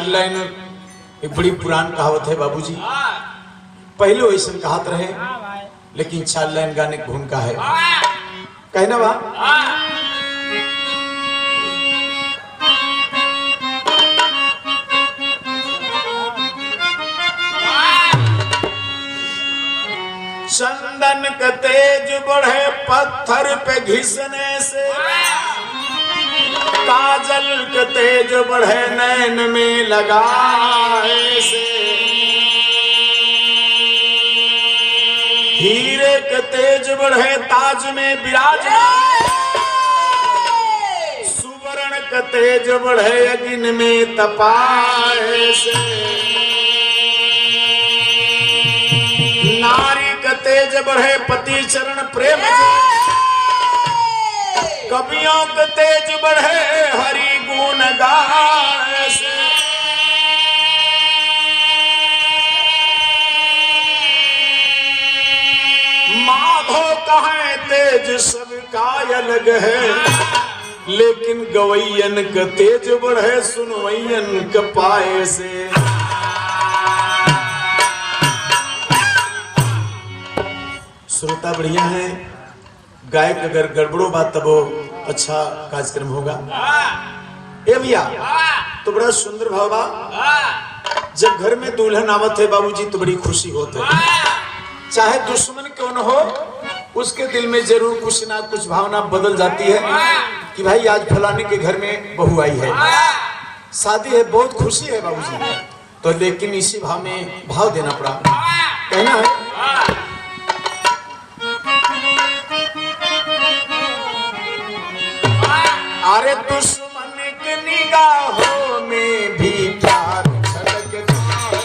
चार लाइन एक बड़ी पुरान कहावत है बाबूजी, पहले वैसे कहात रहे लेकिन चार लाइन गाने की भूमिका है। कहना बा चंदन का तेज बढ़े पत्थर पे घिसने से, काजल का तेज बढ़े नैन में लगाए से, हीरे का तेज बढ़े ताज में विराजमान, सुवर्ण का तेज बढ़े अग्नि में तपाए से, नारी का तेज बढ़े पति चरण प्रेम से, कवियों का तेज बढ़े हरि गुण गाए से, माधो कहे तेज सबका अलग है, लेकिन गवैयन का तेज बढ़े सुनवैयन का पाए से। श्रोता बढ़िया है, गायक अगर गड़बड़ो बात तब अच्छा कार्यक्रम होगा। ए भैया तो बड़ा सुंदर भाव बा, जब घर में दुल्हन आवत है बाबूजी तो बड़ी खुशी होती है, चाहे दुश्मन क्यों न हो उसके दिल में जरूर कुछ ना कुछ भावना बदल जाती है कि भाई आज फलाने के घर में बहू आई है, शादी है, बहुत खुशी है बाबूजी। तो लेकिन इसी भाव में भाव देना पड़ा। कहना है अरे दुश्मन की निगाहों में भी प्यार छलकता है,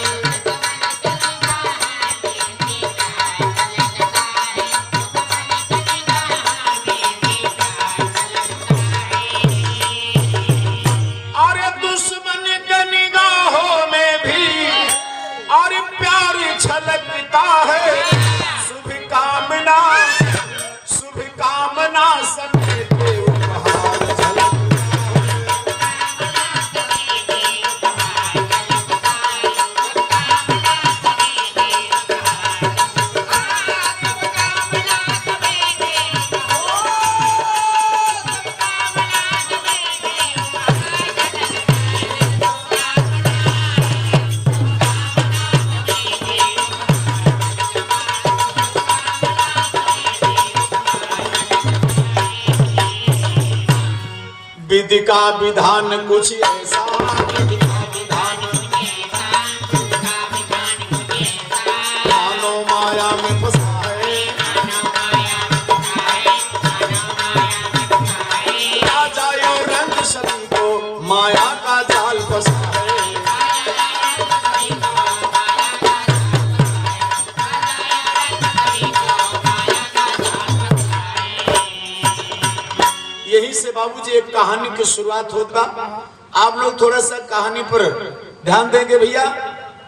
अरे दुश्मन की निगाहों में भी और प्यार छलकता है, शुभ कामना समेटे विधि का विधान कुछ ऐसा, मानो माया में फंसा है, आ जाए रंग सभी को माया का जाल फंसा है। यही से बाबूजी एक कहानी की शुरुआत होता। आप लोग थोड़ा सा कहानी पर ध्यान देंगे भैया।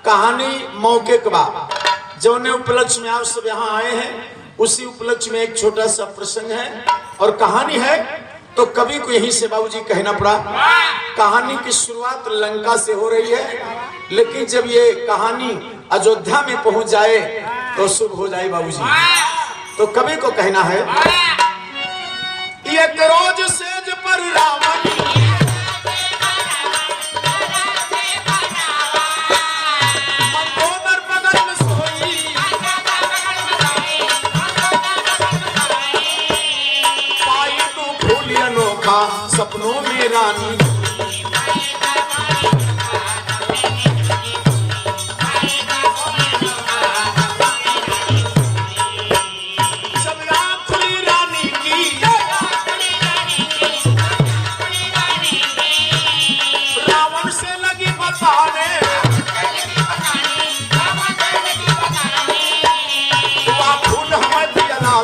कहानी मौके के बाद जौने उपलक्ष्य में आप सब यहाँ आए हैं उसी उपलक्ष्य में एक छोटा सा प्रसंग है और कहानी है, तो कवि को यहीं से बाबूजी कहना पड़ा। कहानी की शुरुआत लंका से हो रही है, लेकिन जब ये कहानी अयोध्या में पहुंच जाए तो शुभ हो जाए बाबूजी। तो कवि को कहना है एक रोज सेज पर रावण मंदोदर बगल में सोई, पाई तो फूल अनोखा सपनों में रानी,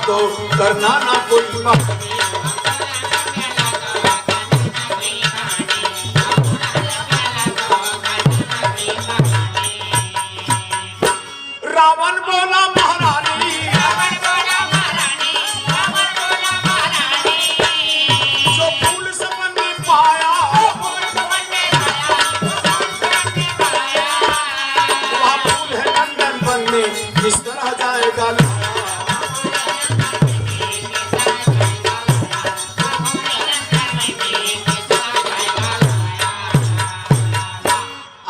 दो करना ना कोई रावण बोला महारानी, जो फूल सपन में पाया किस तरह जाएगा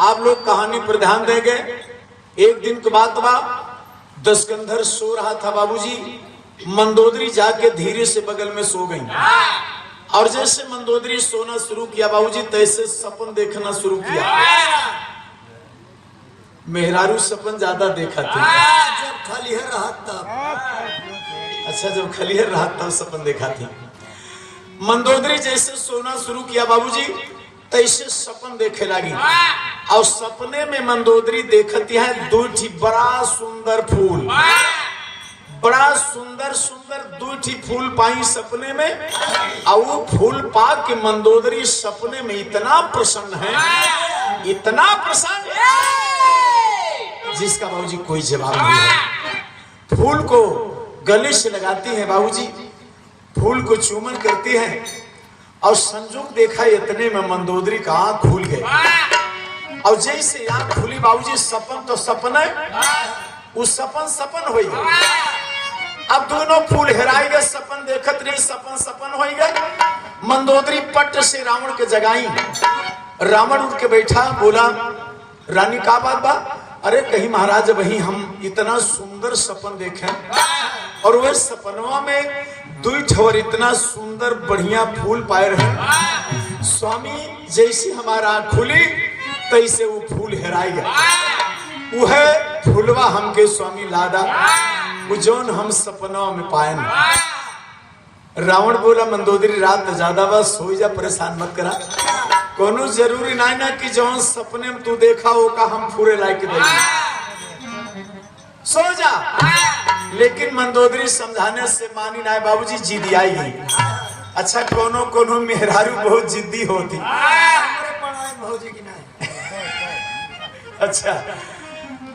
आप लोग कहानी पर ध्यान देंगे। एक दिन की बात बा, दशकंधर सो रहा था बाबूजी, मंदोदरी जाके धीरे से बगल में सो गई और जैसे मंदोदरी सोना शुरू किया बाबूजी तैसे सपन देखना शुरू किया। मेहरारू सपन ज्यादा देखा था जब खलिहर रहा तब। अच्छा, जब खलिहर रहा तब सपन देखा थी। मंदोदरी जैसे सोना शुरू किया बाबूजी तैसे सपन देखे लगी और सपने में मंदोदरी देखती है दो बड़ा सुंदर फूल, बड़ा सुंदर सुंदर दो फूल पाई सपने में। और वो फूल पा के मंदोदरी सपने में इतना प्रसन्न है, इतना प्रसन्न जिसका बाबूजी कोई जवाब नहीं है। फूल को गले से लगाती है बाबूजी, फूल को चूमन करती है और संजोग देखा इतने में मंदोदरी का आंख खुल गई और जैसे आंख खुली बाबूजी सपन तो सपन है, उस सपन सपन हो गया। अब दोनों फूल हेराई गए, सपन देखत नहीं, सपन सपन हो गए। मंदोदरी पट से रावण के जगाई, रावण उठ के बैठा, बोला रानी का बात बा? अरे कहीं महाराज वही हम इतना सुंदर सपन देखें और वह सपनवा में दुई ठोर इतना सुंदर बढ़िया फूल पाए रहे। स्वामी जैसे हमारा आँख खुली तैसे वो फूल हेराई गया। वह फूलवा हमके स्वामी लादा वो जौन हम सपनवा में पाए। रावण बोला मंदोदरी रात ज्यादा बस सो जा, परेशान मत करा, कोनो जरूरी नहीं ना कि जौन सपने में तू देखा हो का हम पूरे लायक देंगे, सो जा। लेकिन मंदोदरी समझाने से मानी ना बाबूजी, जिद आई गई। अच्छा, कोनो कोनो मेहरारू बहुत जिद्दी होती। अच्छा,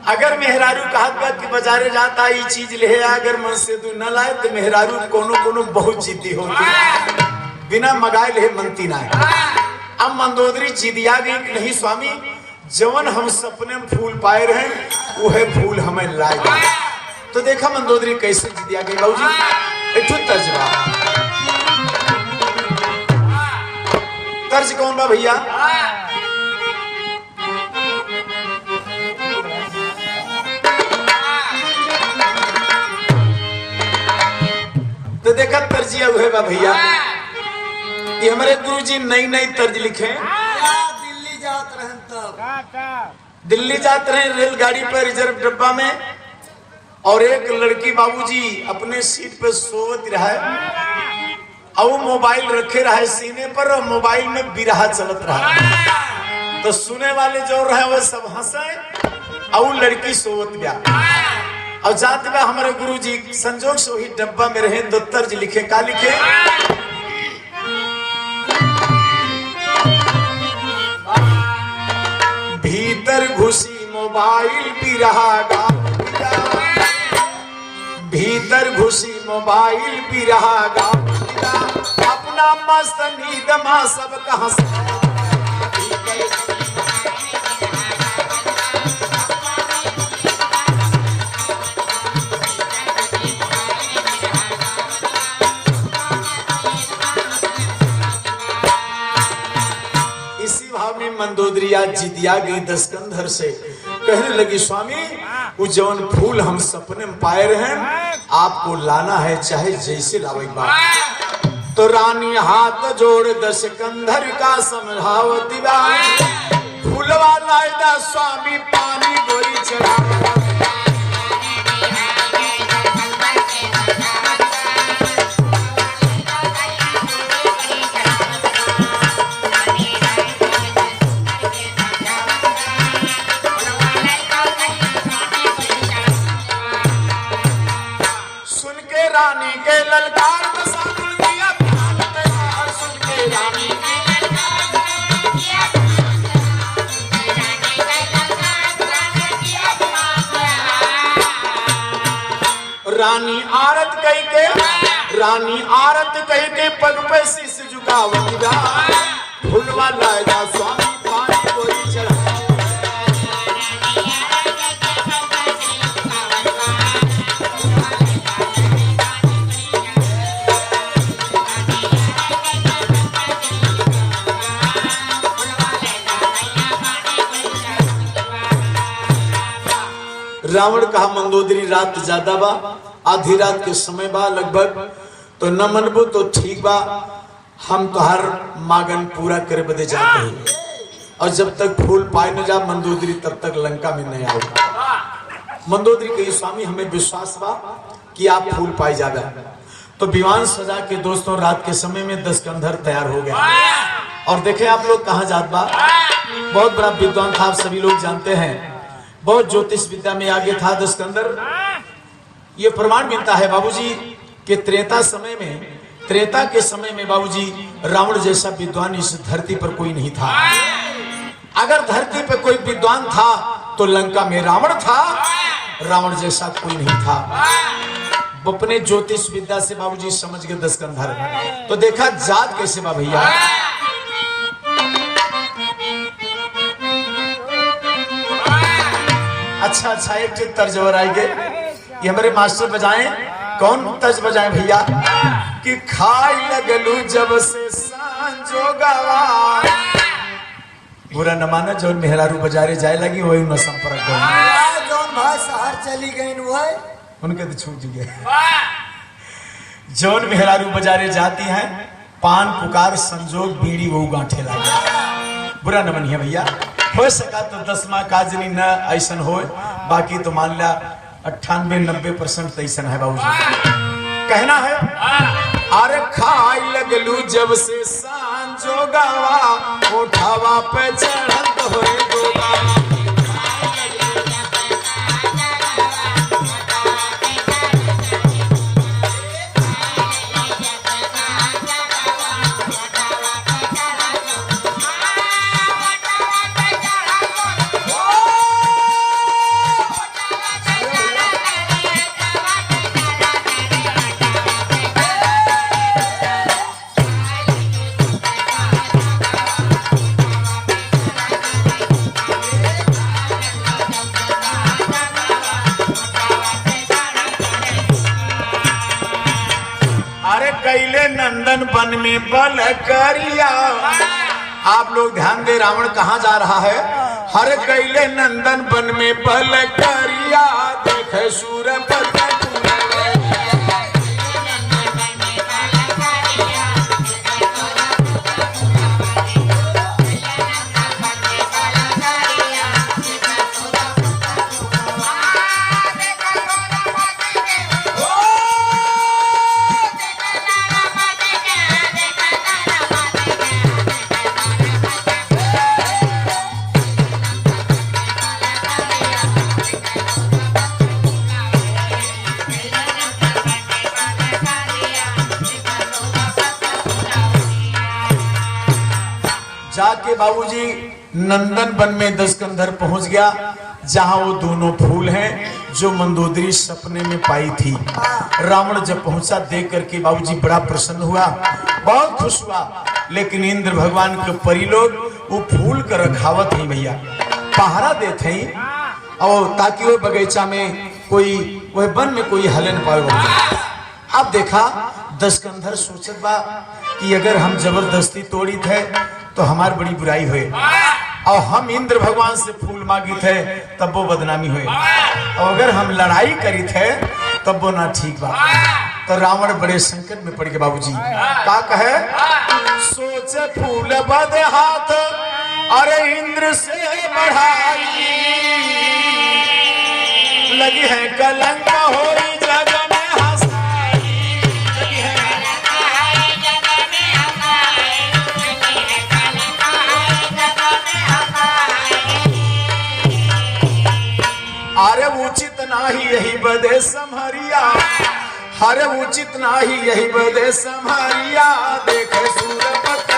अगर मेहरारू कहा कि बाजारे जाता ये चीज ले, अगर मन से तू न लाए तो मेहरारू कोनो कोनो बहुत जिद्दी होती, बिना मगाए ले मनती ना। अब मंदोदरी जिदिया गई कि नहीं स्वामी, जवन हम सपने में फूल पाए रहे वह फूल हमें लाएगा। तो देखा मंदोदरी कैसे जिदिया गई बाबूजी। एक तर्जबा, तर्ज कौन बा भैया? तो देखा तर्जिया हुए बा भैया, ये हमारे गुरुजी नई नई तर्ज लिखे। दिल्ली जात रहे तब, दिल्ली जाते रहे रेलगाड़ी पर रिजर्व डब्बा में और एक लड़की बाबूजी अपने सीट पे सोवत रहा और मोबाइल रखे रहा सीने पर और मोबाइल में बिरहा चलत रहा। तो सुने वाले जो रहे वो सब हंसे और लड़की सोवत गया और जाते हुए हमारे गुरुजी संजोग से वही डब्बा में रहे। दो तर्ज लिखे, का लिखे? भीतर घुसी मोबाइल बिरहा गा, भीतर घुसी मोबाइल बिरहा गा, अपना मस्त नीदमा सब कहां से। मंदोदरिया जिदिया गई दशकंधर से, कहने लगी स्वामी वो जौन फूल हम सपने में पाए रहे आपको लाना है, चाहे जैसे लावे बात। तो रानी हाथ जोड़ दशकंधर का समझावती बा, फूलवा लायदा स्वामी पानी गोरी चढ़ा। रानी के ललकार में सामने दिया प्यार, सुन के रानी रानी आरत कही के, रानी आरत कही के पग पे शीश झुकावत जा, फूलवा लायदा स्वामी पानी गोरी चढ़ा। रावण कहा मंदोदरी रात ज्यादा बा, आधी रात के समय बा लगभग, तो न मनबू तो ठीक बा, हम तोहर मांगन पूरा करे बदे जाते हैं, और जब तक फूल पाए न जा मंदोदरी तब तक लंका में नहीं आओ। मंदोदरी कही स्वामी हमें विश्वास बा कि आप फूल पाए जागा। तो विमान सजा के दोस्तों रात के समय में दशकंधर तैयार हो गया। और देखे आप लोग कहाँ जात बा, बहुत बड़ा विद्वान था, आप सभी लोग जानते हैं, बहुत ज्योतिष विद्या में आगे था दशकंधर। ये प्रमाण मिलता है बाबूजी कि त्रेता के समय में बाबूजी रावण जैसा विद्वान इस धरती पर कोई नहीं था। अगर धरती पर कोई विद्वान था तो लंका में रावण था, रावण जैसा कोई नहीं था। अपने ज्योतिष विद्या से बाबूजी समझ गए दशकंधर। तो देखा जात कैसे बा भैया, अच्छा एक चीज तर्ज और आएंगे, ये हमारे मास्टर बजाएं। कौन तर्ज बजाएं भैया? कि खाई लगलू जब से सांझो गवा, बुरा न माना जो मेहरारू बाजारे जाए लगी वही न संपर्क गई, जौन भाई शहर चली गई वही उनके तो छूट गया। जौन मेहरारू बाजारे जाती हैं, पान पुकार संजोग बीड़ी वो गांठे लागे, बुरा न मनिए भैया। हो सका तो 10वां काजनी न ऐसन हो, बाकी तो मान लिया 98-90% तो ऐसा है बाबूजी। कहना है अरे खाई लगलू जब से सांझो गावा, उठावा पे चढ़त होए गोगा। कैले नंदन वन में बल करिया। आप लोग ध्यान दे, रावण कहाँ जा रहा है? हर कैले नंदन वन में बल करिया, देखे सूरपत जाके बाबूजी नंदन वन में दशकंधर पहुंच गया, जहां वो दोनों फूल हैं जो मंदोदरी सपने में पाई थी। रावण जब पहुंचा देख करके बाबूजी बड़ा प्रसन्न हुआ, बहुत खुश हुआ। लेकिन इंद्र भगवान के परी लोग वो फूल का रखावत ही भैया पहरा देते हैं, और ताकि वो बगीचा में कोई वह वन में कोई हले न पाए। अब देखा दशकंधर सोचत बा कि अगर हम जबरदस्ती तोड़ी थे तो हमारी बड़ी बुराई हुए, और हम इंद्र भगवान से फूल मांगी थे तब वो बदनामी हुए, और अगर हम लड़ाई करी थे तब वो ना ठीक बा। तो रावण बड़े संकट में पड़ गए बाबूजी। का कहे? सोच फूल बद हाथ अरे इंद्र से बढ़ाई, लगी है कलंक होई जग में हंसाई, लगी है अरे उचित नाही यही बदे संहरिया, अरे उचित नाही यही बदे संहरिया, देखे सूरपत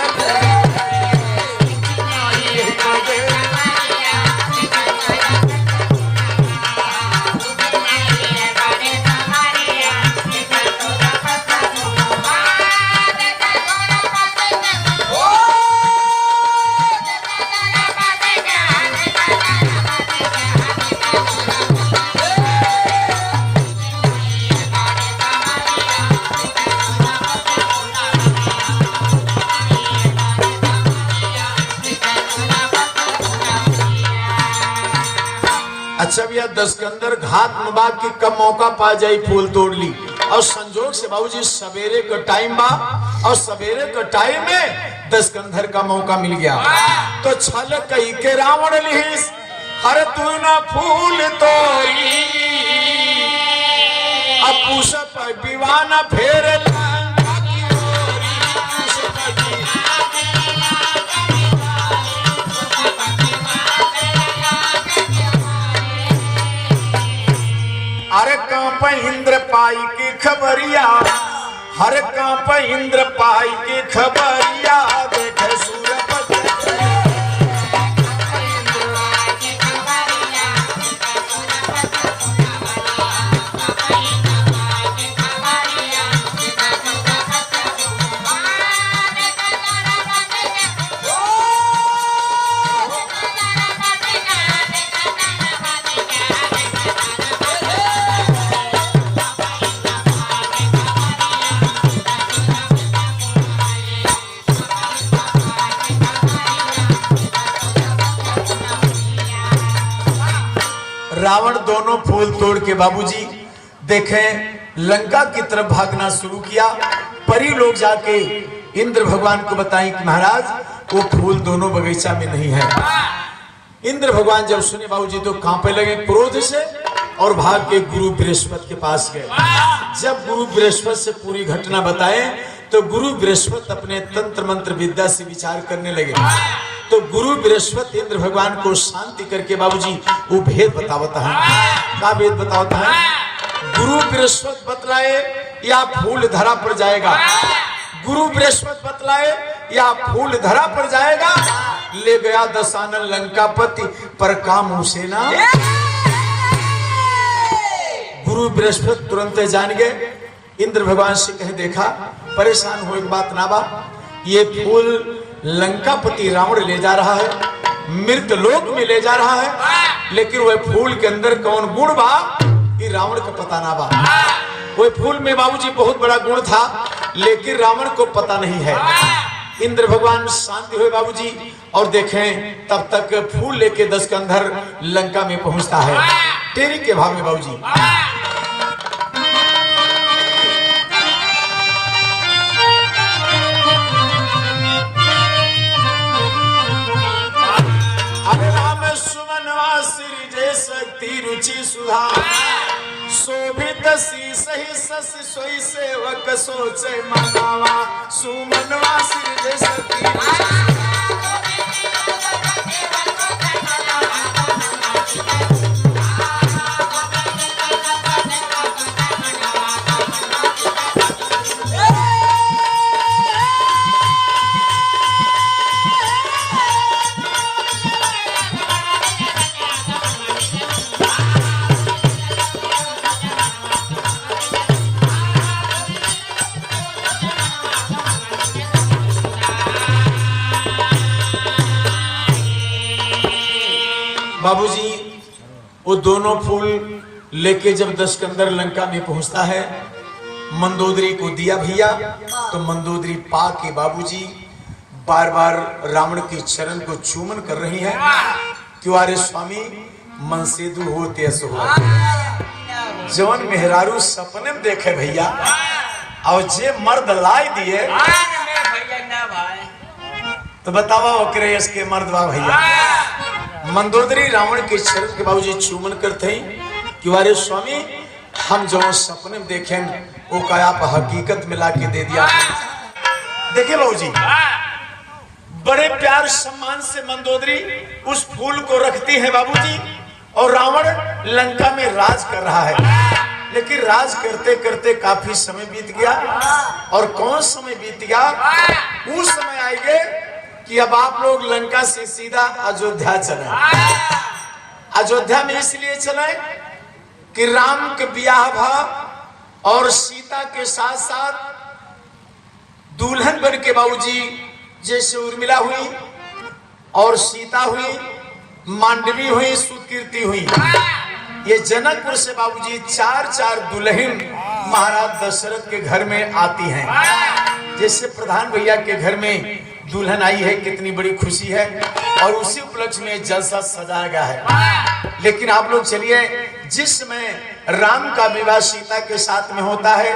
अच्छा भैया, 10 के अंदर घात मुबाक की कब मौका पा जाई फूल तोड़ ली, और संजोग से बाबूजी सवेरे का टाइम बा, और सवेरे का टाइम में 10 कंधर का मौका मिल गया। तो छल कई के रावण लिहिस, हर तू ना फूल तोड़ी, अब पुष्प विवान फेर लंका की ओरी, अरे कांप इंद्र पाई की खबरिया, हर कांप इंद्र पाई की खबरिया, देखे सूरपति रावण दोनों फूल तोड़ के बाबूजी देखें लंका की तरफ भागना शुरू किया। परी लोग जाके इंद्र भगवान को बताएं कि महाराज वो फूल दोनों बगीचा में नहीं है। इंद्र भगवान जब सुने बाबूजी तो कांपे लगे क्रोध से और भाग के गुरु बृहस्पति के पास गए। जब गुरु बृहस्पति से पूरी घटना बताए तो गुरु बृहस्पति अपने तंत्र मंत्र विद्या से विचार करने लगे। तो गुरु बृहस्पति इंद्र भगवान को शांति करके बाबूजी वो भेद बतावता है। क्या भेद बतावता है? गुरु बृहस्पति बतलाए या फूल धरा पर जाएगा, गुरु बृहस्पति बतलाए या फूल धरा पर जाएगा। ले गया दशानन लंकापति पर काम उसे ना। गुरु बृहस्पति तुरंत जान गए। इंद्र भगवान से कहे देखा परेशान हो एक बात ना बा, ये फूल लंकापति रावण ले जा रहा है, मृत लोक में ले जा रहा है, लेकिन वह फूल के अंदर कौन गुण बा कि रावण को पता ना बा। वह फूल में बाबूजी बहुत बड़ा गुण था लेकिन रावण को पता नहीं है। इंद्र भगवान शांति हुए बाबूजी और देखें तब तक फूल लेके 10 कंधर लंका में पहुंचता है। टेरी के भाव में बाबूजी शक्ति रुचि सुधा शोभित सी सही सस सोई सेवक सोचे मनावा सुमनवा सिर शक्ति बाबूजी वो दोनों फूल लेके जब 10 कंधर लंका में पहुंचता है, मंदोदरी को दिया भैया तो मंदोदरी पा के बाबूजी बार बार रावण के चरण को चूमन कर रही है। क्यों अरे स्वामी मन से दू होते ऐसे हो जवन मेहरारू सपने में देखे भैया और जे मर्द लाई दिए तो बतावा ओकरे इसके मर्दवा भैया। मंदोदरी रावण के चरण के बाबूजी चूमन करते हैं कि अरे स्वामी हम जो सपने में देखें वो का आप हकीकत में लाके दे दिया। देखिए बाबूजी बड़े प्यार सम्मान से मंदोदरी उस फूल को रखती है बाबूजी और रावण लंका में राज कर रहा है। लेकिन राज करते करते काफी समय बीत गया और कौन समय बीत गया उस समय आएंगे कि अब आप लोग लंका से सीधा अयोध्या चले। अयोध्या में इसलिए चले कि राम के ब्याह भा और सीता के साथ साथ दुल्हन बन के बाबूजी जैसे उर्मिला हुई और सीता हुई, मांडवी हुई, सुकीर्ति हुई। ये जनकपुर से बाबूजी 4-4 दुल्हन महाराज दशरथ के घर में आती हैं। जैसे प्रधान भैया के घर में दुल्हन आई है, कितनी बड़ी खुशी है और उसी उपलक्ष्य में जलसा सजाया गया है। लेकिन आप लोग चलिए, जिसमें राम का विवाह सीता के साथ में होता है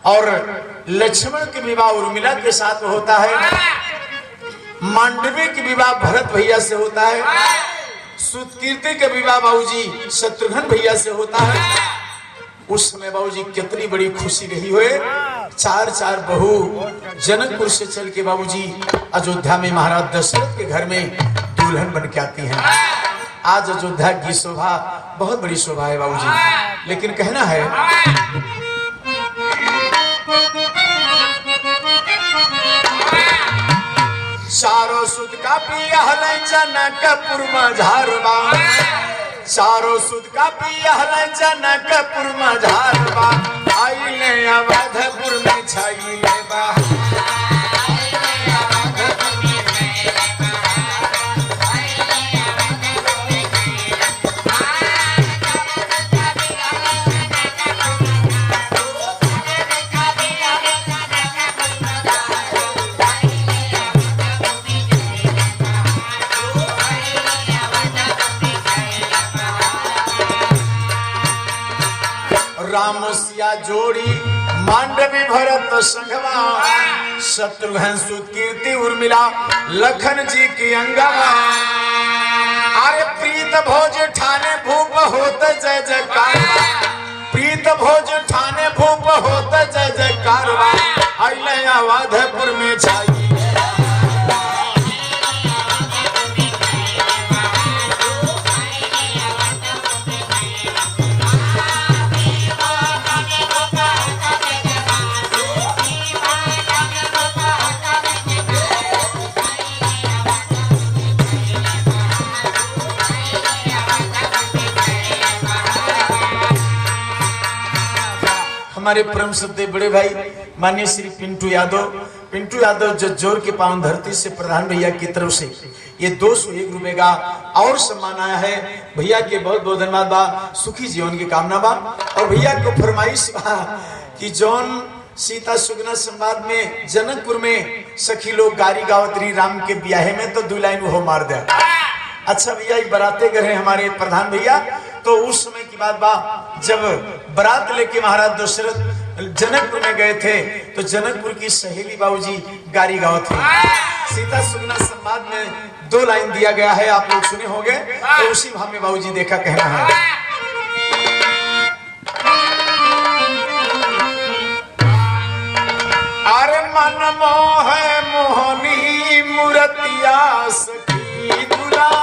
और लक्ष्मण के विवाह उर्मिला के साथ में होता है, मांडवी के विवाह भरत भैया से होता है, सुतकीर्ति के विवाह बाबूजी शत्रुघ्न भैया से होता है, उस समय बाबूजी कितनी बड़ी खुशी रही हुए। चार चार बहू जनकपुर से चल के बाबूजी अयोध्या में महाराज दशरथ के घर में दुल्हन बन के आती हैं। आज अयोध्या की शोभा बहुत बड़ी शोभा है बाबूजी, लेकिन कहना है चारों सुद का पियहल जनकपुर मझारवा, चारों सुद का पियहल जनकपुर मझारवा, आइले अवधपुर में छाइले बा। राम सिया जोड़ी मांडवी भरत संगवा, शत्रुघ्न सुतकीर्ति उर्मिला लखन जी की अंगवा। अरे प्रीत भोज ठाने भूप होत जय जयकार, प्रीत भोज ठाने भूप होत जय जयकार, अइले अवधपुर में छाई। हमारे परम श्रद्धेय बड़े भाई माननीय श्री पिंटू यादव जज्जोर के पावन धरती से प्रधान भैया की तरफ से ये 201 रुपए का और सम्मान आया है। भैया के बहुत बहुत धन्यवाद बा, सुखी जीवन की कामना बा। और भैया को फरमाइश बा कि जौन सीता सुगना संवाद में जनकपुर में सखी लोग गारी गावत रही राम के ब्याहे में, तो 2 लाइन वो मार दे। अच्छा भैया, बराते गए हमारे प्रधान भैया, तो उस समय की बात बा जब बारात लेके महाराज दशरथ जनकपुर में गए थे, तो जनकपुर की सहेली बाबूजी गारी गावत थी। सीता सुगना संवाद में 2 लाइन दिया गया है, आप लोग सुने होंगे, तो उसी भाव में बाबूजी देखा कहना है। अरे मन मोह मोहनी मूर्तिया सखी दुल्हा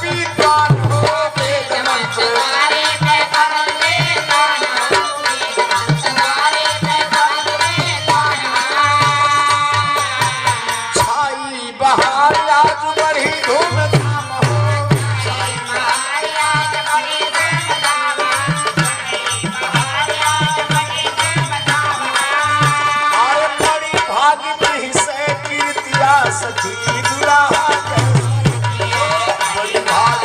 विद्वान हो वेद मंत्र छाई बहार आज बड़ी धूमधाम हो आरे बड़ी भागी से कीर्तिया सखी दुल्हा बड़ी भाग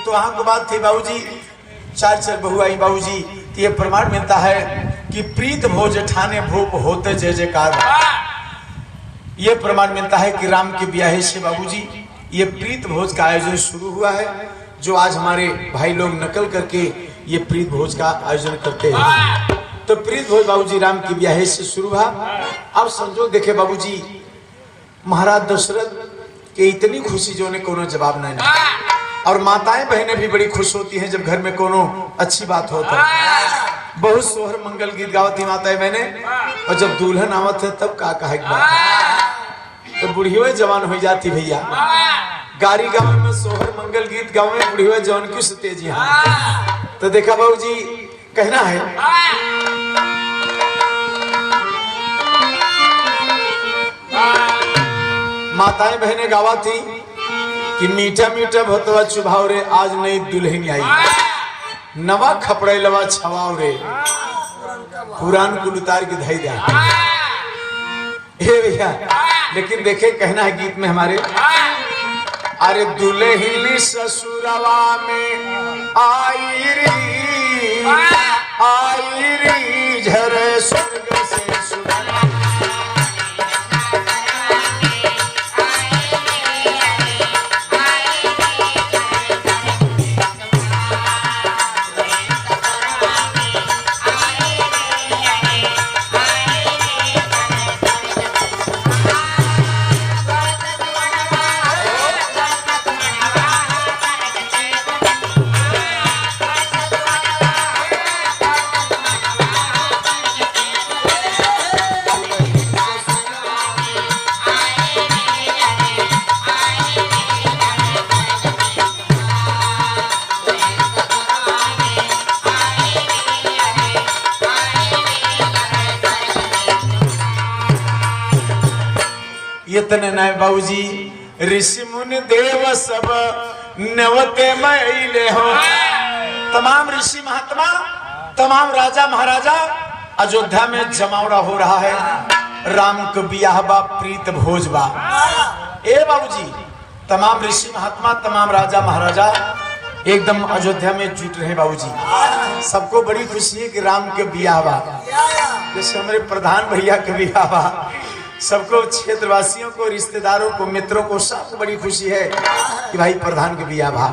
तो वहां की बात थी बाबूजी। चार चार बहू आई बाबूजी। तो ये प्रमाण मिलता है कि प्रीत भोज ठाने भूप होते जय जयकार। ये प्रमाण मिलता है कि राम के ब्याह से बाबूजी ये प्रीत भोज का आयोजन शुरू हुआ है, जो आज हमारे भाई लोग नकल करके ये प्रीत भोज का आयोजन करते हैं। तो प्रीत भोज बाबूजी राम की ब्याह से शुरू हुआ। अब संजोग देखे बाबूजी, महाराज दशरथ के इतनी खुशी जो ने कोनो जवाब नहीं ना। और माताएं बहनें भी बड़ी खुश होती हैं जब घर में कोनो अच्छी बात होता है। बहुत सोहर मंगल गीत गावती माताएं बहनें, और जब दुल्हन आवत है तब का कहे तो बुढ़ियो जवान हो जाती भैया। गाड़ी गाँव में सोहर मंगल गीत गाँव में बुढ़ियो जवान क्यों से तेजी। हाँ तो देखा बाबूजी कहना है माताएं बहनें गावा थी कि मीठा मीठा भतवा चुभाव रे आज नई दुल्हन आई, नवा खपड़े लवा छवाव रे पुरान कुल उतार के धई दे। भैया लेकिन देखे कहना है गीत में हमारे, अरे दुल्हन ससुरवा में आई री झरे स्वर्ग से सुना। इतने नए बाबूजी ऋषि मुनि देव सब नवते मैले हो। तमाम ऋषि महात्मा तमाम राजा महाराजा अयोध्या में जमावड़ा हो रहा है। राम को बियाह बा प्रीत भोज बा। ए बाबूजी तमाम ऋषि महात्मा तमाम राजा महाराजा एकदम अयोध्या में जुट रहे बाबूजी। सबको बड़ी खुशी है कि राम के बियाह बा। जैसे हमारे प्रधान भैया के बियाह बा, सबको क्षेत्रवासियों को रिश्तेदारों को मित्रों को सबको बड़ी खुशी है कि भाई प्रधान के बियाह बा।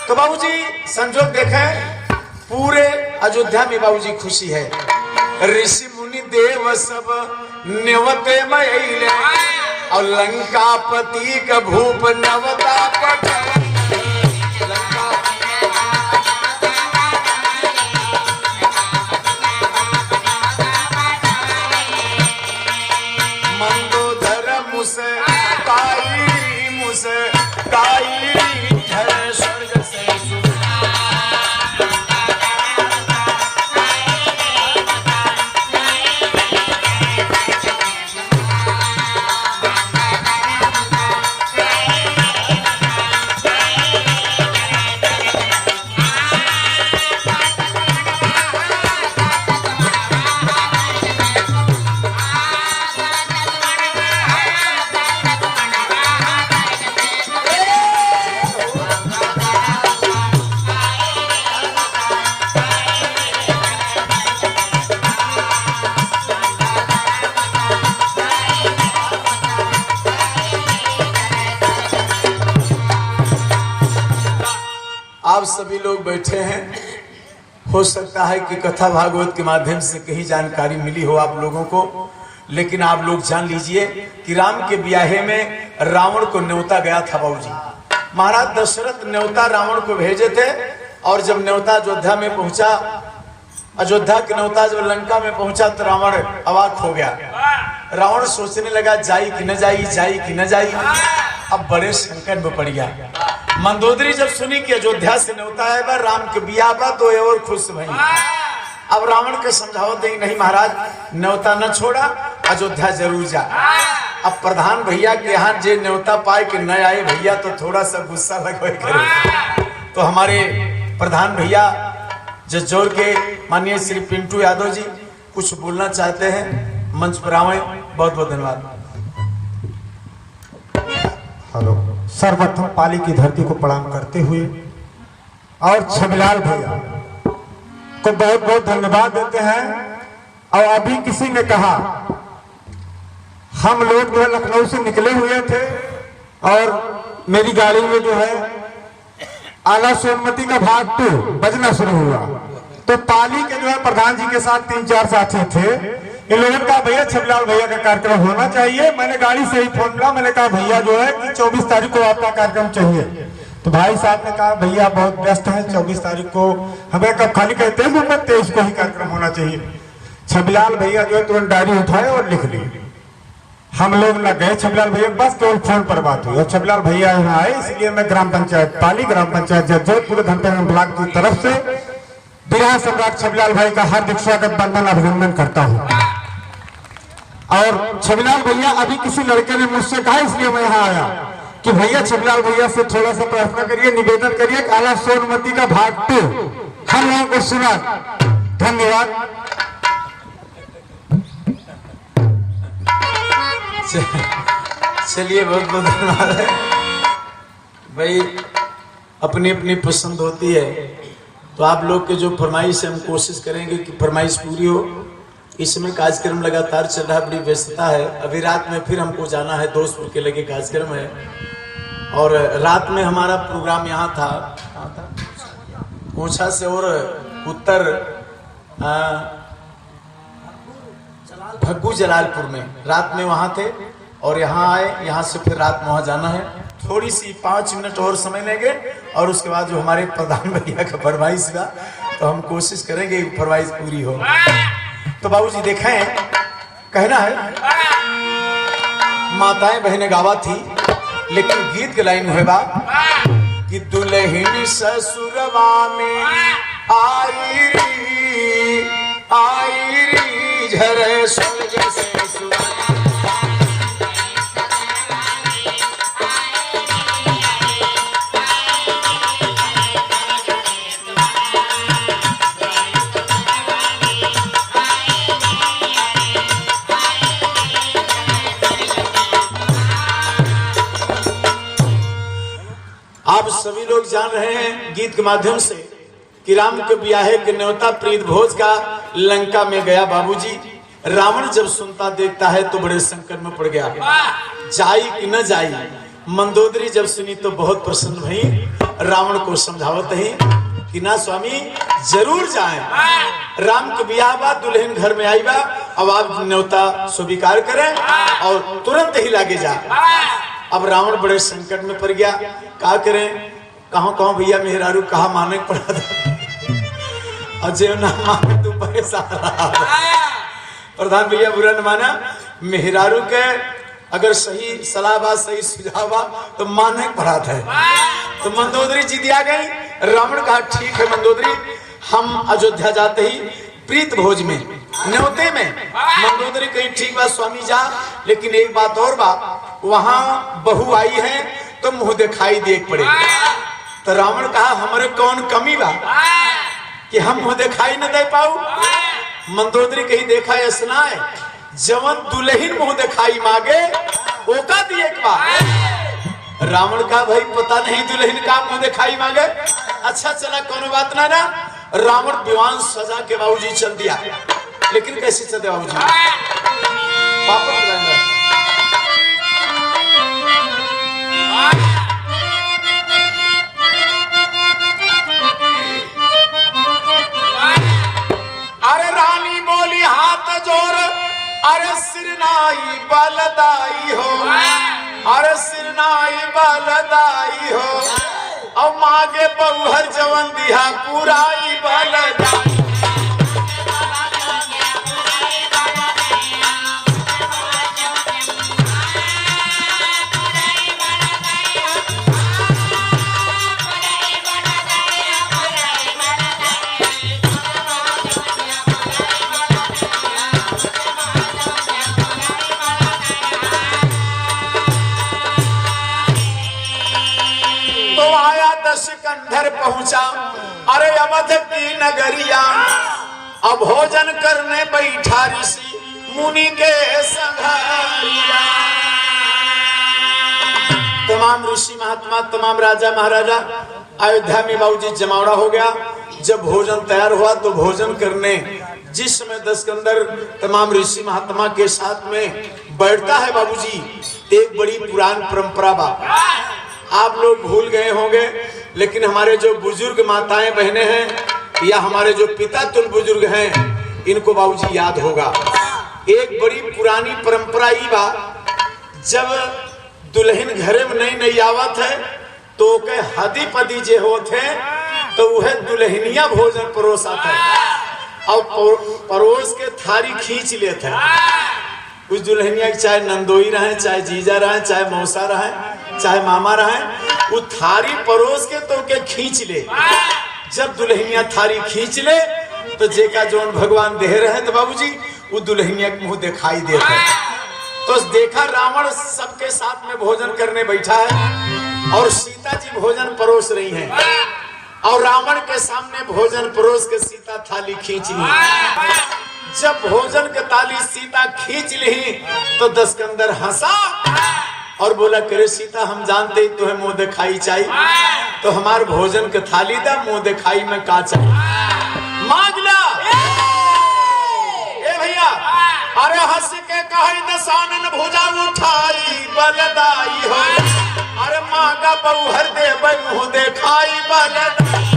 तो बाबूजी संजोग देखें पूरे अयोध्या में बाबूजी खुशी है। ऋषि मुनि देव सब नेवते मैले और लंकापति का भूप नवता पठ। लोग बैठे हैं, हो सकता है कि कथा भागवत के माध्यम से कहीं जानकारी मिली हो आप लोगों को, लेकिन आप लोग जान लीजिए कि राम के ब्याहे में रावण को न्योता गया था बाबूजी। महाराज दशरथ न्योता रावण को भेजे थे, और जब न्योता अयोध्या में पहुंचा, अयोध्या के न्योता जब लंका में पहुंचा तो रावण अवाक हो गया। रावण सोचने लगा जाई कि न जाई, जाई कि न जाई। अब बड़े संकट में पड़ गया। मंदोदरी जब सुनी कि अयोध्या से न्योता है बा राम के बियाह बा तो और खुश भई। अब रावण के समझाओ दे नहीं महाराज, न्योता न छोड़ा, अयोध्या जरूर जा। अब प्रधान भैया के यहाँ जे न्योता पाए कि न आए भैया तो थोड़ा सा गुस्सा लगवे करे। तो हमारे प्रधान भैया जज्जौर के माननीय श्री पिंटू यादव जी कुछ बोलना चाहते हैं, मंच पर आवे। बहुत बहुत धन्यवाद। हेलो, सर्वप्रथम पाली की धरती को प्रणाम करते हुए और छबिलाल भैया को बहुत बहुत धन्यवाद देते हैं। और अभी किसी ने कहा हम लोग जो है लखनऊ से निकले हुए थे और मेरी गाड़ी में जो है आला सोनमती का भाग 2 बजना शुरू हुआ, तो पाली के जो है प्रधान जी के साथ 3-4 साथी थे। इन लोगों ने कहा भैया छबिलाल भैया का कार्यक्रम होना चाहिए। मैंने गाड़ी से ही फोन किया, मैंने कहा भैया जो है कि 24 तारीख को आपका कार्यक्रम चाहिए। तो भाई साहब ने कहा भैया बहुत व्यस्त है, 24 तारीख को हमें कब खाली कहते हैं, 23 को ही कार्यक्रम होना चाहिए। छबिलाल भैया जो है तुरंत डायरी उठाए और लिख ली। हम लोग न गए छबिलाल भैया, बस केवल फोन पर बात हुई। और छबिलाल भैया यहाँ आए, इसलिए मैं ग्राम पंचायत पाली, ग्राम पंचायत जज्जौर, पूरे धनतेरस ब्लॉक की तरफ से बिरहा सम्राट छबिलाल भाई का हार्दिक स्वागत, वंदन, अभिनंदन करता हूँ। और छबिलाल भैया अभी किसी लड़के ने मुझसे कहा, इसलिए मैं यहाँ आया कि भैया छबिलाल भैया से थोड़ा सा प्रार्थना करिए, निवेदन करिए कि आला सोनमती का भाग 2 हम लोगों को सुना। धन्यवाद। चलिए बहुत बहुत धन्यवाद है भाई। अपनी अपनी पसंद होती है, तो आप लोग के जो फरमाइश है हम कोशिश करेंगे कि फरमाइश पूरी हो। इस समय कार्यक्रम लगातार चल रहा है, बड़ी व्यस्तता है। अभी रात में फिर हमको जाना है, दोस्तपुर के लगे कार्यक्रम है, और रात में हमारा प्रोग्राम यहाँ था कोछा से और उत्तर भग्गू जलालपुर में, रात में वहां थे और यहाँ आए। यहाँ से फिर रात में वहां जाना है, थोड़ी सी 5 मिनट और समय लेंगे, और उसके बाद जो हमारे प्रधान भैया का फरमाइश का, तो हम कोशिश करेंगे कि फरमाइश पूरी हो। तो बाबूजी देखें, कहना है माताएं बहनें गावा थी, लेकिन गीत के लाइन हुए बा कि दुल्हन ससुरवा में आई री झरे स्वर्ग से सुआ। आप सभी लोग जान रहे हैं गीत के माध्यम से कि राम के ब्याहे के न्योता प्रीत भोज का लंका में गया बाबूजी। रावण जब सुनता देखता है तो बड़े संकट में पड़ गया, जाई कि न जाई। मंदोदरी जब सुनी तो बहुत प्रसन्न भई, रावण को समझावत है कि ना स्वामी जरूर जाएं, राम के ब्याह बा, दुल्हन घर में आई बा, अब आप न्योता स्वीकार करें और तुरंत ही लागे जा। अब रावण बड़े संकट में पड़ गया, क्या करें, कहाँ कहाँ भैया मेहरारू कहा माने पड़ा था, अजय ना माने तू पैसा। प्रधान भैया बुरा न माना, मेहरारू के अगर सही सलाह बा, सही सुझाव बा तो माने पड़ा था। तो मंदोदरी जी दिया गई। रावण कहा ठीक है मंदोदरी, हम अयोध्या जाते ही प्रीत भोज में न्योते में। मंदोदरी कही ठीक बा स्वामी जा, लेकिन एक बात और बा, वहां बहू आई है तो मुंह दिखाई देख पड़े। तो रावण कहा हमारे कौन कमी बा कि हम मुंह दिखाई न दे पाऊ। मंदोदरी कही देखा ऐसा है, जवन दुल्हन मुंह दिखाई मांगे ओका दिए एक बार। रावण का भाई पता नहीं दुल्हन का मुंह दिखाई मांगे। अच्छा चला कोनो बात ना ना, रावण विमान सजा के बाबूजी चल दिया। लेकिन कैसे चलते बाबूजी, पापड़ अरे सिरनाई बलदाई हो, अरे सिरनाई बलदाई हो, और मागे बहुहर जवन दिहा पुराई बलदाई। सिकंदर पहुंचा, अरे अवध की नगरिया, अब भोजन करने बैठा ऋषि मुनि के संघरिया। तमाम ऋषि महात्मा, तमाम राजा महाराजा अयोध्या में बाबूजी जमावड़ा हो गया। जब भोजन तैयार हुआ तो भोजन करने जिस समय दशकंदर तमाम ऋषि महात्मा के साथ में बैठता है बाबूजी, एक बड़ी पुरानी परंपरा बा, आप लोग भूल गए होंगे, लेकिन हमारे जो बुजुर्ग माताएं बहनें हैं या हमारे जो पिता तुल बुजुर्ग हैं, इनको बाबूजी याद होगा। एक बड़ी पुरानी परंपरा ही बा, जब दुल्हन घरे में नई नई आवत है तो के हदी पदी जे होते तो वह दुल्हनिया भोजन परोस आता है और परोस के थारी खींच लेते हैं। उस दुल्हनिया चाहे नंदोई रहे, चाहे जीजा रहे, चाहे मौसा रहे, चाहे मामा रहे, वो थारी परोस के तो के खींच ले। जब दुल्हनिया थारी खींच ले तो जेका जोन भगवान दे रहे तो बाबूजी वो दुल्हनिया के मुंह दिखाई देता है। तो देखा रावण सबके साथ में भोजन करने बैठा है और सीता जी भोजन परोस रही हैं, और रावण के सामने भोजन परोस के सीता थाली खींच ली। जब भोजन के थाली सीता खींच ली तो दशकंदर हंसा और बोला, करे सीता हम जानते तुम्हें मुंह दिखाई चाहिए, तो हमारे भोजन के थाली दा, मुंह दिखाई में का चाहिए मांग ला। ए भैया, अरे हंस के कही दसानन भुजा उठाई बलदाई हो, अरे मांगा बहुहर दे मुंह दिखाई बलदाई।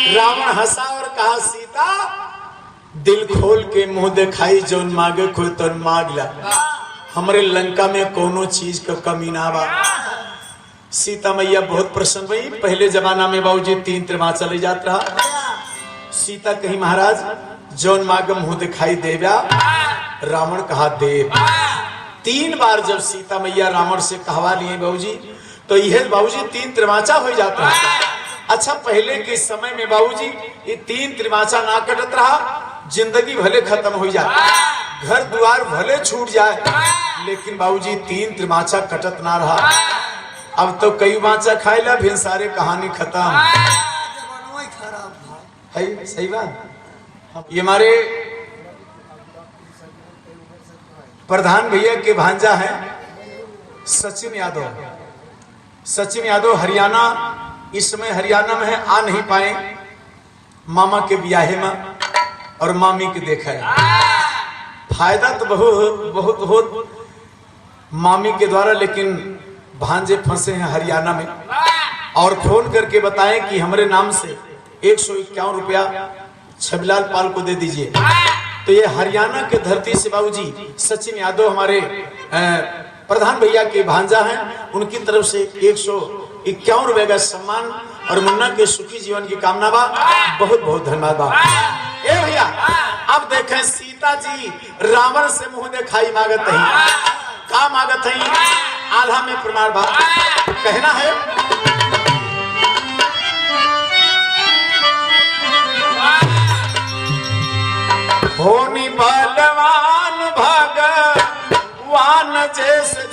रावण हंसा और कहा, सीता दिल खोल के मुंह दिखाई, जोन मांगे खुल तो मांग ला, हमारे लंका में कोनो चीज का कमी ना बा। सीता मैया बहुत प्रसन्न हुई। पहले जमाना में बाबूजी 3 त्रिमा चले जात रहा। सीता कही, महाराज जोन मांगे मुंह दिखाई देव्या। रावण कहा देव। 3 बार जब सीता मैया रावण से कहवा लिए बाबूजी, तो यह बाबूजी 3 त्रिमाचा हो जाता है। अच्छा, पहले के समय में बाबूजी ये 3 त्रिमाचा ना कटत रहा, जिंदगी भले खत्म हो जाए, घर द्वार भले छूट जाए, लेकिन बाबूजी 3 त्रिमाचा कटत ना रहा। अब तो कई माचा खाएला फिर सारे कहानी खत्म है। सही बात। ये हमारे प्रधान भैया के भांजा है सचिन यादव। सचिन यादव हरियाणा, इस समय हरियाणा में है, आ नहीं पाए मामा के ब्याहे में और मामी के देखा है। फायदा तो बहुत हो मामी के द्वारा, लेकिन भांजे फंसे हैं हरियाणा में, और फोन करके बताएं कि हमारे नाम से 151 रुपया छबिलाल पाल को दे दीजिए। तो ये हरियाणा के धरती से बाबूजी सचिन यादव हमारे प्रधान भैया के भांजा हैं, उनकी तरफ से 151 रुपए का सम्मान और मुन्ना के सुखी जीवन की कामना बा। बहुत बहुत धन्यवाद बा। ए भैया, अब देखें सीता जी रावण से मुंह दिखाई मांगत है, का मांगत है, आल्हा में प्रमाण बा। कहना है, होनी बलवान भगवान जैसे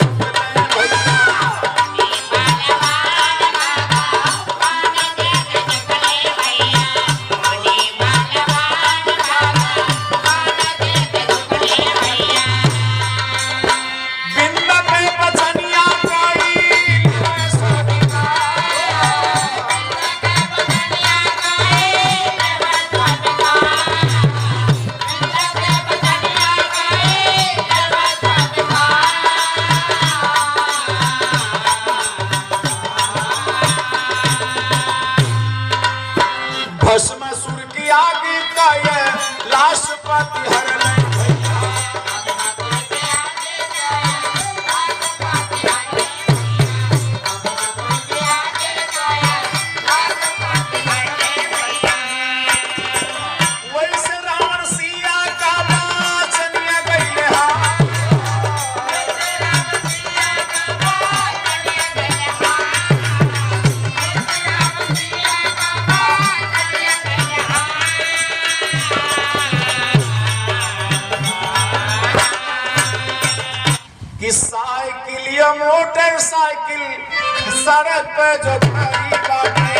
सड़क पे जो खड़ी बाटे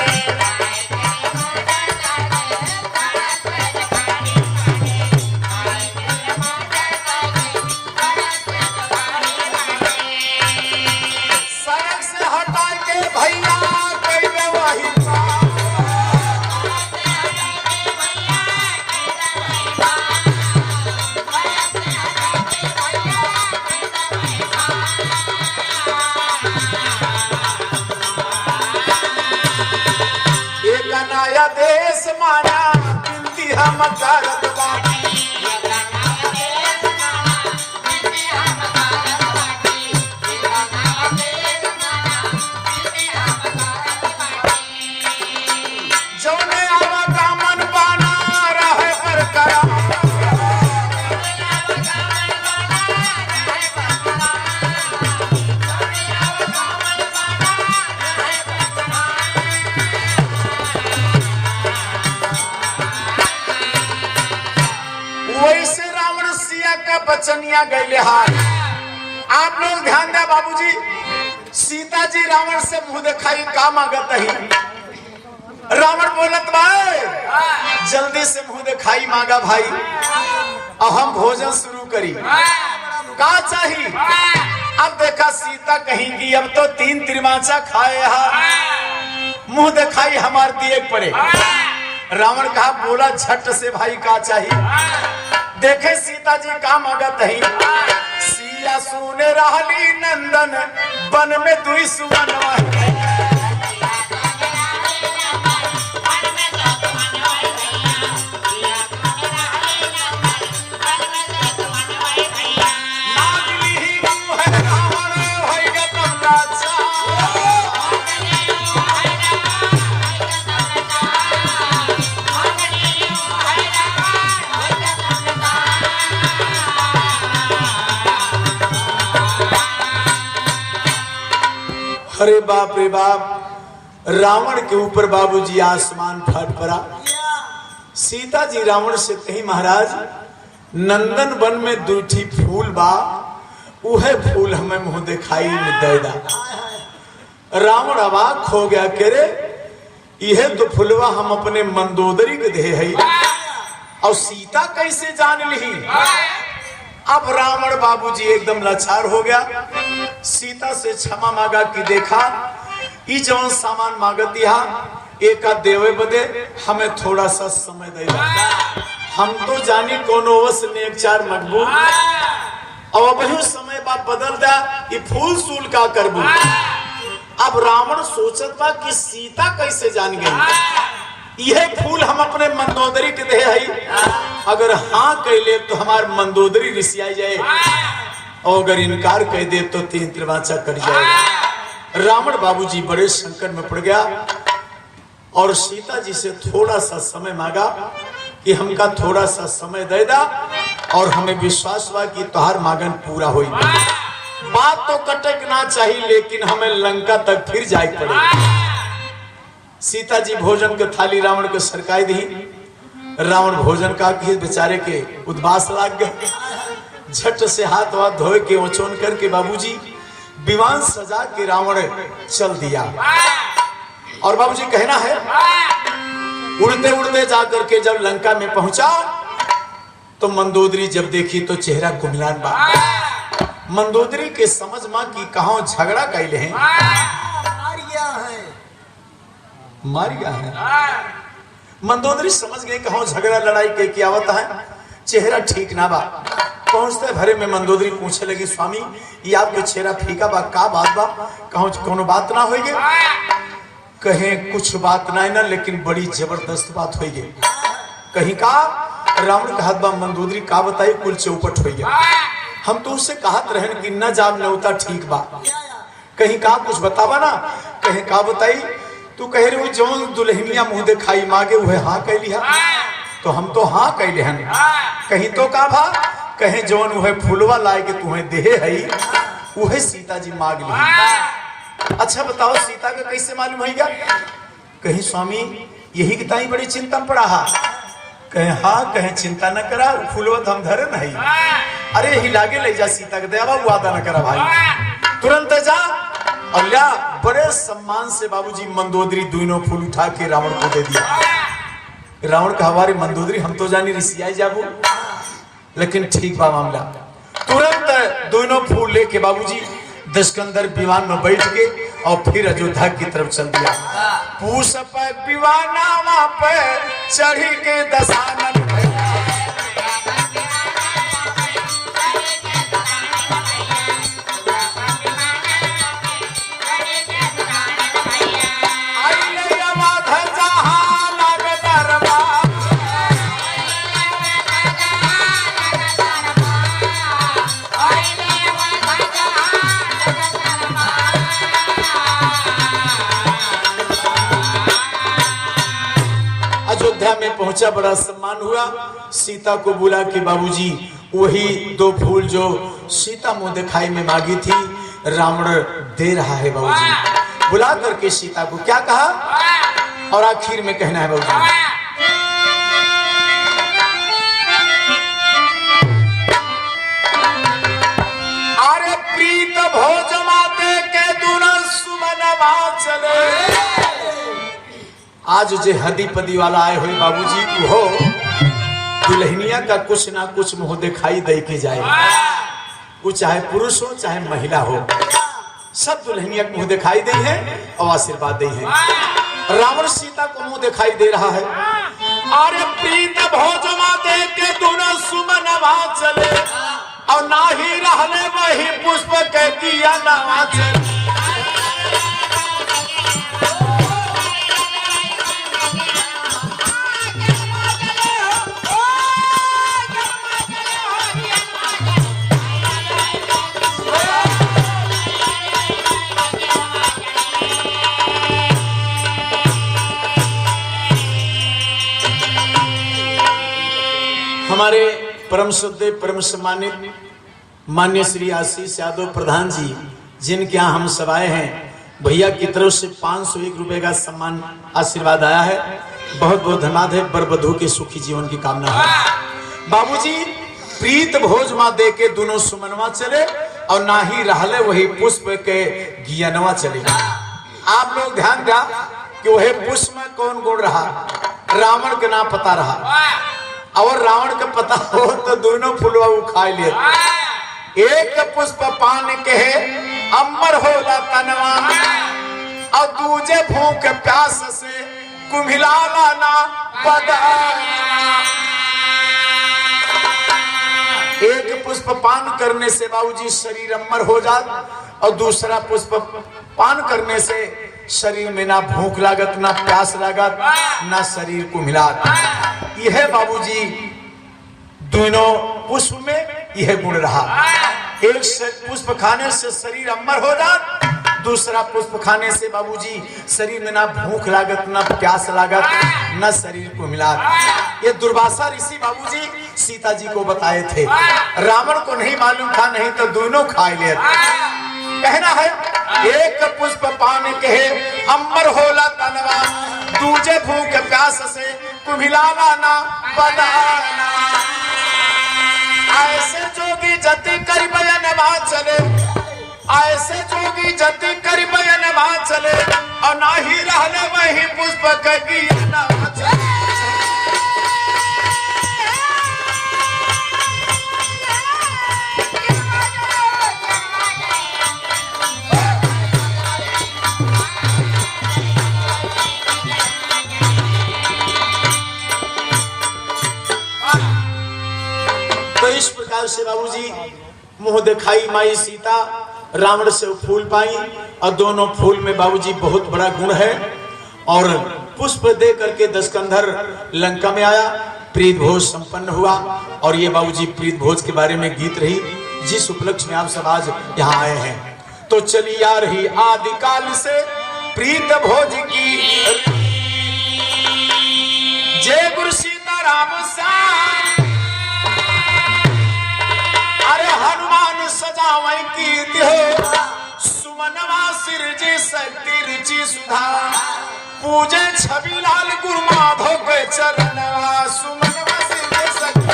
सड़क से हटा के भैया कइले वही नया देश माना बिनती हम करत बाटी जौने आवा दामन बाना रहे बरकरार वैसे रावण सिया का बचनिया गैले हाथ। आप लोग ध्यान दे बाबूजी, सीता जी रावण से मुंह दिखाई का मांगत ही। रावण बोलत भाई जल्दी से मुंह दिखाई मांगा भाई, अब हम भोजन शुरू करी। का चाहिए? अब देखा सीता कहेंगी अब तो 3 त्रिमाचा खाए मुंह दिखाई हमार दिए पड़े। रावण कहा बोला झट से भाई का चाहिए? देखे सीता जी का मांगत है। सिया सुने रहली नंदन वन में दुई सुवन अरे बाप रे बाप, रावण के ऊपर बाबूजी आसमान फट पड़ा। सीता जी रावण से कही महाराज नंदन वन में दूठी फूल बा, उहे फूल हमें मुंह दिखाई में दे दा। रावण अवाक हो गया के रे यह तो फुलवा हम अपने मंदोदरी के दे है और सीता कैसे जान ली। अब रावण बाबूजी एकदम लाचार हो गया। सीता से क्षमा मांगा कि देखा ई जौन सामान मांगत दिया एक देवे बदे हमें थोड़ा सा समय दे। हम तो जानी कोनो वस ने एक चार मकबूल और वही समय बाप बदल दा ये फूल सूल का करबू। अब रावण सोचत बा कि सीता कैसे जान गई यह फूल हम अपने मंदोदरी के दे है। अगर हाँ कहले तो हमार मंदोदरी रिसियाई जाए और अगर इनकार कह दे तो 3 त्रिमाचा कर जाए। रावण बाबूजी बड़े संकट में पड़ गया और सीता जी से थोड़ा सा समय मांगा कि हमका थोड़ा सा समय दे दा और हमें विश्वास हुआ कि तुहार मांगन पूरा होई। बात तो कटक ना चाहिए लेकिन हमें लंका तक फिर जाए पड़े। सीता जी भोजन के थाली रावण के सरकाई दी। रावण भोजन का कि बेचारे के उद्वास लाग गए। झट से हाथ वाथ धोए के ओचोन करके बाबूजी विमान सजा के रावण चल दिया। और बाबूजी कहना है उड़ते उड़ते जाकर के जब लंका में पहुंचा तो मंदोदरी जब देखी तो चेहरा कुमिलान बा। मंदोदरी के समझ मां की कहां झगड़ा कैले हैं मारिया है। मंदोदरी समझ गई कहां झगड़ा लड़ाई के की आवत है। चेहरा ठीक ना बा। पहुंचते भरे में मंदोदरी पूछे लगी स्वामी ये आपके चेहरा फीका बा का बात बा कहां कोनो बात ना होई गे। कहे कुछ बात ना है ना लेकिन बड़ी जबरदस्त बात होई गे। कहीं का रावण कहत बा मंदोदरी का बताई कुल चौपट होई गया। हम तो उससे कहत रहन कि न जाब नौता ठीक बा। कहीं का कुछ बतावा ना। कहे का बताई तू कह रही जौन दुल्हनिया मुंह दिखाई मांगे वह हाँ कैली है तो हम तो हाँ कैले हन। कहीं तो का भा कहे जौन वह फूलवा लाए के तुम्हें देहे है वह सीता जी मांग ली। अच्छा बताओ सीता का कैसे मालूम है क्या। कहीं स्वामी यही की ताई बड़ी चिंता में पड़ा हा। कहे हाँ कहे चिंता न करा फूलवा तो हम धरे नहीं। अरे ही लागे ले जा सीता के देवा वादा न करा भाई तुरंत जा और लिया बड़े सम्मान से बाबूजी मंदोदरी दोनों फूल उठा के रावण को दे दिया। रावण का हमारी मंदोदरी हम तो जानी रिसियाई जाबू, लेकिन ठीक बा मामला। तुरंत दोनों फूल लेके बाबूजी दशकंदर विमान में बैठ के और फिर अयोध्या की तरफ चल दिया। पूछ पर विमाना पे चढ़ी के दशानन में पहुंचा, बड़ा सम्मान हुआ। सीता को बुला के बाबूजी वही 2 फूल जो सीता मुंह दिखाई में मांगी थी रावण दे रहा है बाबूजी। बुला करके सीता को क्या कहा और आखिर में कहना है बाबूजी, अरे प्रीत भोज माते के दुना सुमनवा चले। आज जे हदी पदी वाला आए हुए बाबूजी वो दुल्हनिया का कुछ ना कुछ मुंह दिखाई दे के जाए, वो चाहे पुरुष हो चाहे महिला हो, सब दुल्हनिया को मुंह दिखाई दे है और आशीर्वाद दे है। रावण सीता को मुंह दिखाई दे रहा है। अरे प्रीत भोज माते के दोनों सुमनवा चले और ना ही रहले वही पुष्प के दिया नवा चले। हमारे परम श्रद्धेय परम सम्मानित मान्य श्री आशीष यादव प्रधान जी, जिनके यहाँ हम सब आए हैं, भैया की तरफ से 501 रुपए का सम्मान आशीर्वाद आया है। बहुत बहुत धन्यवाद है। बर वधू के सुखी जीवन की कामना है। बाबूजी प्रीत भोज माँ दे के दोनों सुमनवा चले और ना ही रहले वही पुष्प के गियनवा चले। आप लोग ध्यान दिया कि वही पुष्प में कौन गुण रहा, रावण के नाम पता रहा और रावण का पता हो तो दोनों फूलवा उखा लिए। एक पुष्प पान के अमर होला तनवा और दूजे भूख प्यास से कुम्हिलाना ना बदलना। एक पुष्प पान करने से बाबूजी शरीर अमर हो जात और दूसरा पुष्प पान करने से शरीर में ना भूख लागत ना प्यास लागत ना शरीर को मिलात। यह बाबूजी दोनों पुष्प में यह गुण रहा। एक पुष्प खाने से शरीर अमर हो जात, दूसरा पुष्प खाने से बाबूजी शरीर में ना भूख लागत ना प्यास लागत ना शरीर को मिलात। ये दुर्वासा ऋषि बाबूजी सीता जी को बताए थे। रावण को नहीं मालूम था, नहीं तो दोनों खा ले। कहना है एक पुष्प पान के अमर होला तनवा दूजे भूख प्यास से कुम्हिलाना ना बदलना। ऐसे जोगी जति करी बयन बात चले, ऐसे जोगी जति करी बयन बात चले और ना ही रहले वही पुष्प की ना चले। तो इस प्रकार से बाबूजी मुंह दिखाई माई सीता रावण से फूल पाई और दोनों फूल में बाबूजी बहुत बड़ा गुण है। और पुष्प दे करके दशकंधर लंका में आया, प्रीत भोज संपन्न हुआ। और ये बाबूजी प्रीत भोज के बारे में गीत रही, जिस उपलक्ष्य में आप सब आज यहाँ आए हैं। तो चली आ रही आदिकाल से प्रीत भोज की जय गुरु सीता राम सा। अरे हनुमान सजावे कीर्ति हो सुमनवा सिरजे शक्ति रुचि सुधा पूजे छवि लाल गुरु माधव के चरणवा सुमनवा सिरजे शक्ति।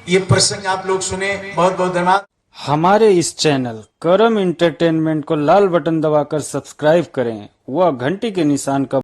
ये प्रसंग आप लोग सुने। बहुत बहुत धन्यवाद। हमारे इस चैनल करम एंटरटेनमेंट को लाल बटन दबाकर सब्सक्राइब करें व घंटी के निशान का